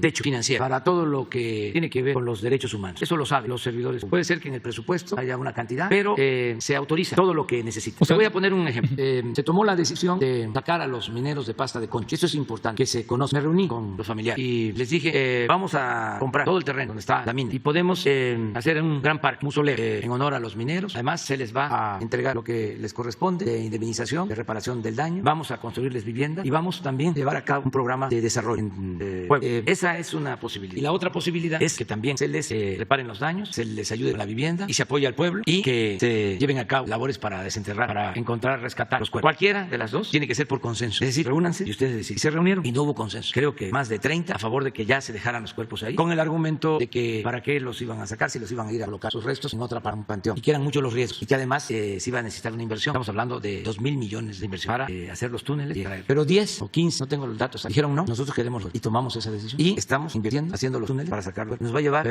techo financiero para todo lo que tiene que ver con los derechos humanos. Eso lo saben los servidores. Puede ser que en el presupuesto haya una cantidad, pero se autoriza todo lo que necesita. Te voy a poner un ejemplo. Se tomó la decisión de sacar a los mineros de pasta de concha. Eso es importante, que se conozca. Me reuní con los familiares y les dije, vamos a comprar todo el terreno donde está la mina y podemos hacer un gran parque, un soler en honor a los mineros. Además, se les va a entregar lo que les corresponde de indemnización, de reparación del daño. Vamos a construirles viviendas y vamos también a llevar a cabo un programa de desarrollo en pueblo. Esa es una posibilidad. Y la otra posibilidad es que también se les reparen los daños, se les ayude con la vivienda y se apoye al pueblo y que se lleven a cabo labores para desenterrar, para encontrar, rescatar los cuerpos. Cualquiera de las dos tiene que ser por consenso. Es decir, reúnanse y ustedes deciden. Se reunieron y no hubo consenso. Creo que más de 30 a favor de que ya se dejaran los cuerpos ahí, con el argumento de que para qué los iban a sacar si los iban a ir a colocar sus restos en otra para un panteón y que eran muchos los riesgos y que además se iba a necesitar una inversión. Estamos hablando de 2,000 millones de inversión para hacer los túneles. Pero 10 o 15, no tengo los datos, dijeron no, nosotros queremos y tomamos esa decisión y estamos invirtiendo, haciendo los túneles para sacarlo. Nos va a llevar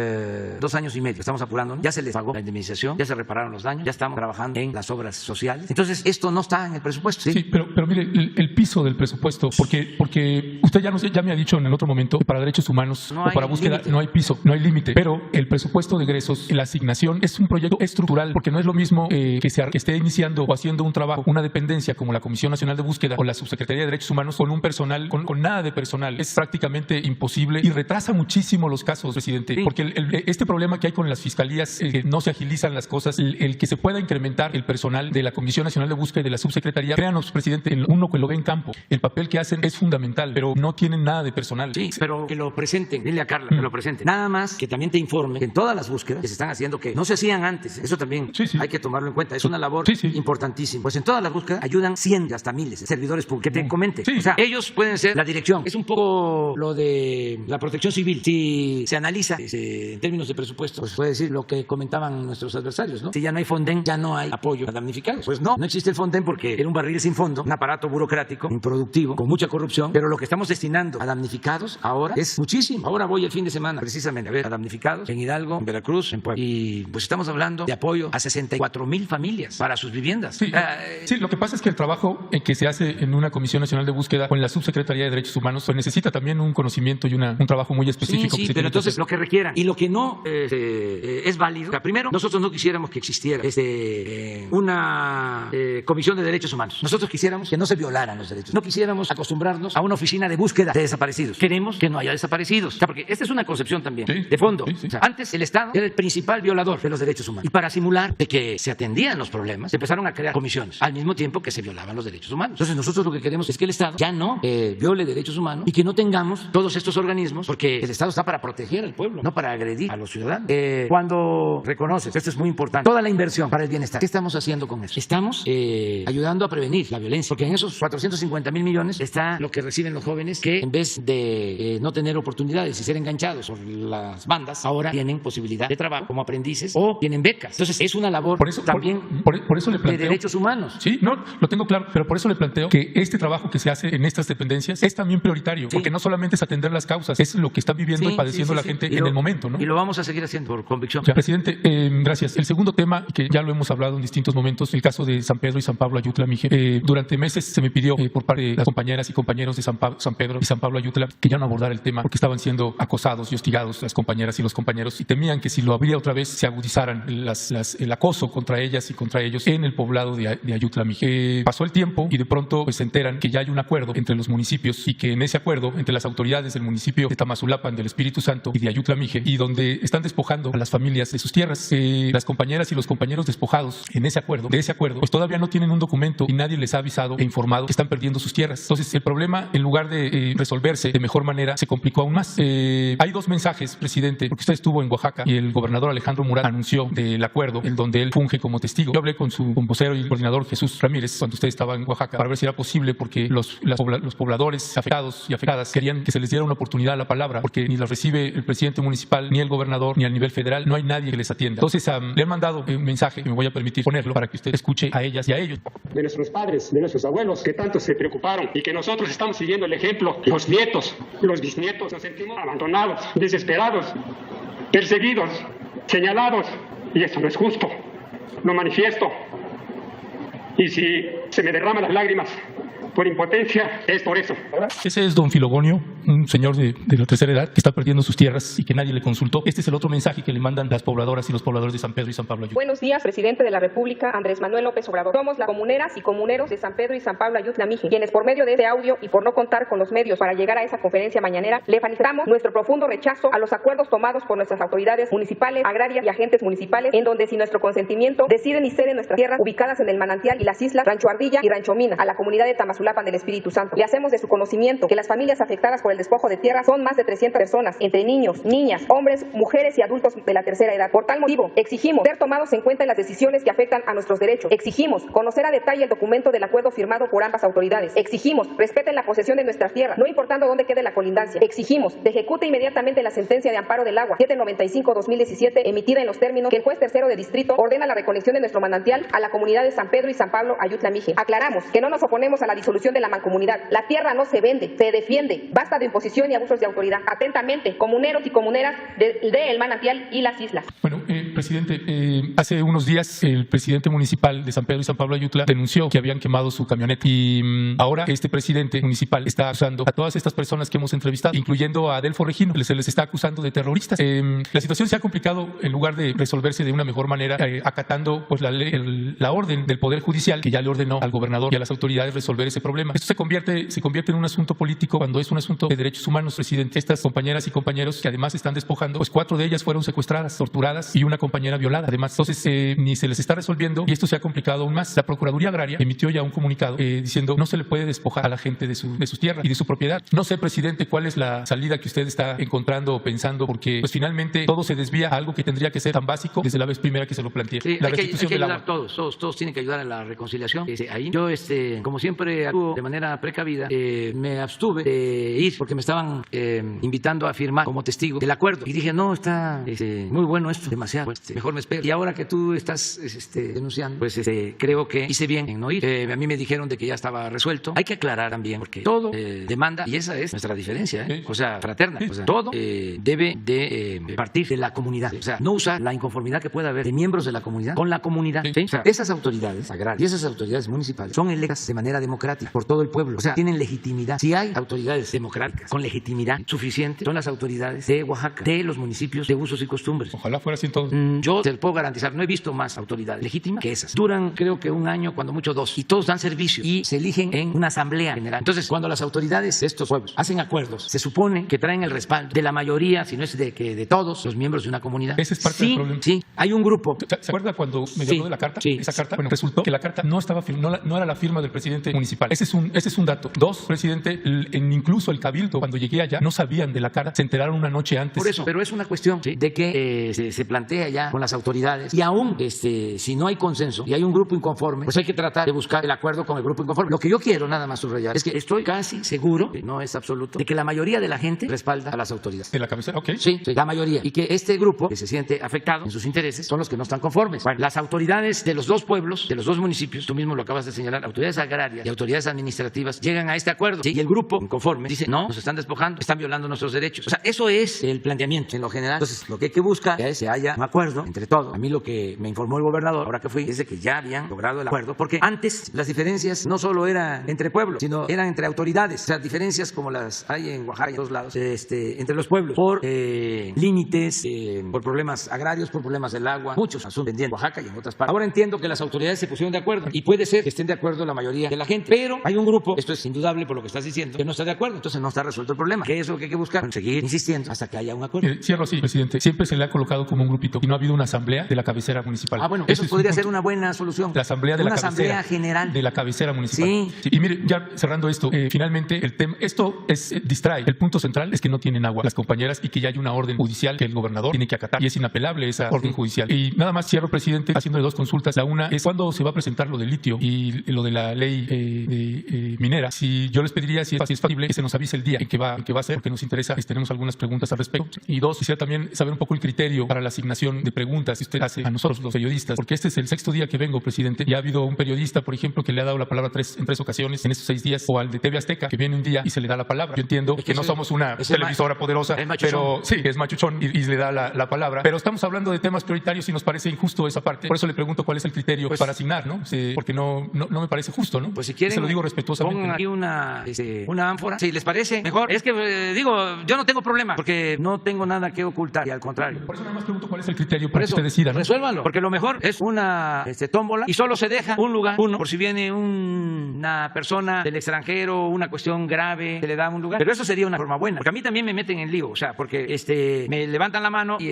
2 años y medio. Estamos apurando, ¿no? Ya se les pagó la indemnización, ya se repararon los daños, ya estamos trabajando en las obras sociales. Entonces, esto no está en el presupuesto. Sí, pero mire, el piso del presupuesto, porque usted ya me ha dicho en el otro momento que para derechos humanos o para búsqueda no hay piso, no hay límite, pero el presupuesto de egresos, la asignación es un proyecto estructural, porque no es lo mismo que esté iniciando o haciendo un trabajo, una dependencia como la Comisión Nacional de Búsqueda o la Subsecretaría de Derechos Humanos con un personal, con nada de personal. Es prácticamente imposible y retrasa muchísimo los casos, presidente, sí. Porque este problema que hay con las fiscalías, que no se agilizan las cosas, el que se pueda incrementar el personal de la Comisión Nacional de Búsqueda y de la Subsecretaría, créanos, presidente, presidente, uno que lo ve en campo, el papel que hacen es fundamental, pero no tienen nada de personal. Sí, pero que lo presenten, dile a Carla que lo presenten. Nada más que también te informe que en todas las búsquedas que se están haciendo, que no se hacían antes, eso también hay que tomarlo en cuenta, es una labor importantísima. Pues en todas las búsquedas ayudan 100 hasta miles de servidores públicos. Que te comente. O sea, ellos pueden ser la dirección. Es un poco lo de la protección civil. Si se analiza en términos de presupuesto, pues puede decir lo que comentaban nuestros adversarios, ¿no? Si ya no hay Fonden, ya no hay apoyo a damnificados. Pues no existe el Fonden porque era un barril sin fondo, un aparato burocrático, improductivo, con mucha corrupción, pero lo que estamos destinando a damnificados ahora es muchísimo. Ahora voy el fin de semana precisamente a ver a damnificados en Hidalgo, en Veracruz, en Puebla. Y pues estamos hablando de apoyo a 64,000 familias para sus viviendas. Sí, lo que pasa es que el trabajo que se hace en una Comisión Nacional de Búsqueda con la Subsecretaría de Derechos Humanos pues necesita también un conocimiento y un trabajo muy específico. Sí, pero entonces lo que requieran y lo que no es válido. O sea, primero, nosotros no quisiéramos que existiera una Comisión de Derechos Humanos. Nosotros quisiéramos que no se violaran los derechos. No quisiéramos acostumbrarnos a una oficina de búsqueda de desaparecidos. Queremos que no haya desaparecidos. O sea, porque esta es una concepción también de fondo. O sea, antes el Estado era el principal violador de los derechos humanos. Y para simular de que se atendían los problemas, se empezaron a crear comisiones al mismo tiempo que se violaban los derechos humanos. Entonces nosotros lo que queremos es que el Estado ya no viole derechos humanos y que no tengamos todos estos organismos, porque el Estado está para proteger al pueblo, no para agredir a los ciudadanos. Cuando reconoces, esto es muy importante, toda la inversión para el bienestar, ¿qué estamos haciendo con eso? Estamos ayudando a prevenir la violencia, porque en esos 450,000 millones está lo que reciben los jóvenes que en vez de no tener oportunidades y ser enganchados por las bandas, ahora tienen posibilidad de trabajo como aprendices o tienen becas. Entonces es una labor también por eso le planteo, de derechos humanos. Sí, no, lo tengo claro, pero por eso le planteo que este trabajo que se hace en estas dependencias es también prioritario, porque no solamente es atender las causas, es lo que está viviendo y padeciendo la gente en el momento, ¿no? Y lo vamos a seguir haciendo por convicción. Presidente, gracias. El segundo tema, que ya lo hemos hablado en distintos momentos, el caso de San Pedro y San Pablo Ayutla, Mije. Durante meses se me pidió por parte de las compañeras y compañeros de San Pedro y San Pablo Ayutla que ya no abordara el tema porque estaban siendo acosados y hostigados las compañeras y los compañeros y temían que si lo abría otra vez se agudizaran el acoso contra ellas y contra ellos en el poblado de Ayutla, Mije. Pasó el tiempo y de pronto pues, se enteran que ya hay un acuerdo entre los municipios y que en ese acuerdo entre las autoridades del municipio de Tamazulapan, del Espíritu Santo y de Ayutla, Mije, y donde están despojando a las familias de sus tierras. Las compañeras y los compañeros despojados de ese acuerdo, pues todavía no tienen un documento y nadie les ha avisado e informado que están perdiendo sus tierras. Entonces el problema, en lugar de resolverse de mejor manera, se complicó aún más. Hay dos mensajes, presidente, porque usted estuvo en Oaxaca y el gobernador Alejandro Murat anunció del acuerdo en donde él funge como testigo. Yo hablé con su vocero y coordinador Jesús Ramírez cuando usted estaba en Oaxaca para ver si era posible, porque los pobladores afectados y afectadas querían que se les diera una oportunidad a la palabra, porque ni las recibe el presidente municipal, ni el gobernador, ni a nivel federal, no hay nadie que les atienda. Entonces le han mandado un mensaje que me voy a permitir ponerlo para que usted escuche a ellas y a ellos. De nuestros padres, de nuestros abuelos, que tanto se preocuparon y que nosotros estamos siguiendo el ejemplo. Los nietos, los bisnietos, nos sentimos abandonados, desesperados, perseguidos, señalados, y eso no es justo. Lo manifiesto. Y si se me derraman las lágrimas por impotencia, es por eso. Ese es don Filogonio, un señor de la tercera edad que está perdiendo sus tierras y que nadie le consultó. Este es el otro mensaje que le mandan las pobladoras y los pobladores de San Pedro y San Pablo Ayutla. Buenos días, presidente de la República, Andrés Manuel López Obrador. Somos las comuneras y comuneros de San Pedro y San Pablo Ayutla, Mije, quienes por medio de este audio y por no contar con los medios para llegar a esa conferencia mañanera, le manifestamos nuestro profundo rechazo a los acuerdos tomados por nuestras autoridades municipales, agrarias y agentes municipales, en donde sin nuestro consentimiento deciden y ceden nuestras tierras ubicadas en el manantial y las islas Rancho Ardilla y Rancho Mina a la comunidad de Tamazulapan del Espíritu Santo. Le hacemos de su conocimiento que las familias afectadas por el despojo de tierras son más de 300 personas, entre niños, niñas, hombres, mujeres y adultos de la tercera edad. Por tal motivo, exigimos ser tomados en cuenta en las decisiones que afectan a nuestros derechos. Exigimos conocer a detalle el documento del acuerdo firmado por ambas autoridades. Exigimos respeten la posesión de nuestras tierras, no importando dónde quede la colindancia. Exigimos se ejecute inmediatamente la sentencia de amparo del agua 795/2017 emitida en los términos que el juez tercero de distrito ordena la reconexión de nuestro manantial a la comunidad de San Pedro y San Pablo Ayutla, Mije. Aclaramos que no nos oponemos a la disolución de la mancomunidad. La tierra no se vende, se defiende. Basta de imposición y abusos de autoridad. Atentamente, comuneros y comuneras de El Manantial y las islas. Bueno, presidente, hace unos días el presidente municipal de San Pedro y San Pablo Ayutla denunció que habían quemado su camioneta y ahora este presidente municipal está acusando a todas estas personas que hemos entrevistado, incluyendo a Adelfo Regino, se les está acusando de terroristas. La situación se ha complicado en lugar de resolverse de una mejor manera, acatando pues la orden del Poder Judicial que ya le ordenó al gobernador y a las autoridades resolver ese problema. Esto se convierte en un asunto político cuando es un asunto de de derechos humanos, presidente. Estas compañeras y compañeros que además están despojando, pues 4 de ellas fueron secuestradas, torturadas y una compañera violada. Además, entonces ni se les está resolviendo y esto se ha complicado aún más. La Procuraduría Agraria emitió ya un comunicado diciendo no se le puede despojar a la gente de sus tierras y de su propiedad. No sé, presidente, cuál es la salida que usted está encontrando o pensando, porque pues finalmente todo se desvía a algo que tendría que ser tan básico desde la vez primera que se lo planteé. Sí, la hay que del ayudar agua. todos tienen que ayudar a la reconciliación. Ahí yo, como siempre actúo de manera precavida, me abstuve de ir porque me estaban invitando a firmar como testigo el acuerdo y dije no, está muy bueno esto, demasiado, mejor me espero. Y ahora que tú estás denunciando, pues creo que hice bien en no ir. A mí me dijeron de que ya estaba resuelto. Hay que aclarar también porque todo demanda, y esa es nuestra diferencia, o sea, fraterna, o sea, todo debe de partir de la comunidad, o sea, no usar la inconformidad que pueda haber de miembros de la comunidad con la comunidad. ¿Sí? O sea, esas autoridades agrarias y esas autoridades municipales son electas de manera democrática por todo el pueblo, o sea, tienen legitimidad. Si hay autoridades democráticas con legitimidad suficiente, son las autoridades de Oaxaca, de los municipios de usos y costumbres. Ojalá fuera así en todo. Yo te lo puedo garantizar, no he visto más autoridades legítimas que esas. Duran creo que 1 año, cuando mucho 2, y todos dan servicio y se eligen en una asamblea general. Entonces, cuando las autoridades de estos pueblos hacen acuerdos, se supone que traen el respaldo de la mayoría, si no es de todos los miembros de una comunidad. Ese es parte del problema. Sí, hay un grupo. ¿Se acuerda cuando me habló de la carta? Sí. Esa carta, bueno, resultó que la carta no estaba no era la firma del presidente municipal. Ese es un dato. 2, presidente, incluso el cabildo, cuando llegué allá, no sabían de la carta, se enteraron una noche antes. Por eso, pero es una cuestión de que se plantea ya con las autoridades y aún si no hay consenso y hay un grupo inconforme, pues hay que tratar de buscar el acuerdo con el grupo inconforme. Lo que yo quiero nada más subrayar es que estoy casi seguro, no es absoluto, de que la mayoría de la gente respalda a las autoridades. De la cabecera, ok. Sí, la mayoría. Y que este grupo que se siente afectado en sus intereses son los que no están conformes. Bueno, las autoridades de los 2 pueblos, de los 2 municipios, tú mismo lo acabas de señalar, autoridades agrarias y autoridades administrativas llegan a este acuerdo. ¿Sí? Y el grupo inconforme dice, no, nos están despojando, están violando nuestros derechos. O sea, eso es el planteamiento en lo general. Entonces, lo que hay que buscar es que haya un acuerdo entre todos. A mí lo que me informó el gobernador, ahora que fui, es de que ya habían logrado el acuerdo, porque antes las diferencias no solo eran entre pueblos, sino eran entre autoridades. O sea, diferencias como las hay en Oaxaca y en todos lados, entre los pueblos, por límites, por problemas agrarios, por problemas del agua, muchos asuntos pendientes en Oaxaca y en otras partes. Ahora entiendo que las autoridades se pusieron de acuerdo y puede ser que estén de acuerdo la mayoría de la gente, pero hay un grupo, esto es indudable por lo que estás diciendo, que no está de acuerdo, entonces no está resuelto el problema. ¿Qué es lo que hay que buscar? Seguir insistiendo hasta que haya un acuerdo. Cierro así, presidente. Siempre se le ha colocado como un grupito y no ha habido una asamblea de la cabecera municipal. Ah, bueno, eso podría ser una buena solución. La asamblea de la cabecera. Una asamblea general. De la cabecera municipal. Sí. Y mire, ya cerrando esto, finalmente el tema, esto distrae. El punto central es que no tienen agua las compañeras y que ya hay una orden judicial que el gobernador tiene que acatar y es inapelable esa orden judicial. Y nada más cierro, presidente, haciéndole 2 consultas. La una es cuándo se va a presentar lo del litio y lo de la ley minera. Si yo les pediría, si es factible, que se nos avise el día en que va a ser, porque nos interesa, tenemos algunas preguntas al respecto. Y 2, quisiera también saber un poco el criterio para la asignación de preguntas que usted hace a nosotros los periodistas, porque este es el 6º día que vengo, presidente, y ha habido un periodista, por ejemplo, que le ha dado la palabra en 3 ocasiones en estos 6 días, o al de TV Azteca, que viene un día y se le da la palabra. Yo entiendo que no somos una televisora poderosa, pero sí, es machuchón y le da la palabra, pero estamos hablando de temas prioritarios y nos parece injusto esa parte. Por eso le pregunto cuál es el criterio para asignar, ¿no? Porque no me parece justo, ¿no? Pues si quieren, se lo digo respetuosamente. Pongan aquí una ánfora, si les parece mejor. Es que yo no tengo problema, porque no tengo nada que ocultar, y al contrario. Por eso nada más pregunto cuál es el criterio para que usted decida, ¿no? Resuélvanlo, porque lo mejor es una tómbola y solo se deja un lugar, uno, por si viene una persona del extranjero, una cuestión grave, se le da un lugar. Pero eso sería una forma buena, porque a mí también me meten en lío, o sea, porque me levantan la mano y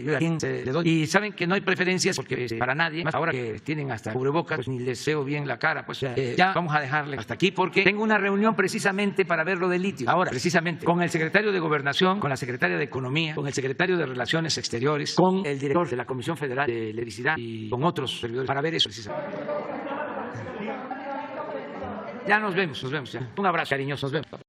yo a quién le doy. Y saben que no hay preferencias porque para nadie, más ahora que tienen hasta cubrebocas, pues ni les veo bien la cara, pues ya vamos a dejarle hasta aquí, porque tengo una reunión precisamente para ver lo del litio. Ahora, precisamente, con el secretario de Gobernación, con la secretaria de Economía, con el secretario de Relaciones Exteriores, con el director de la Comisión Federal de Electricidad y con otros servidores para ver eso precisamente. Ya nos vemos ya. Un abrazo cariñoso, nos vemos.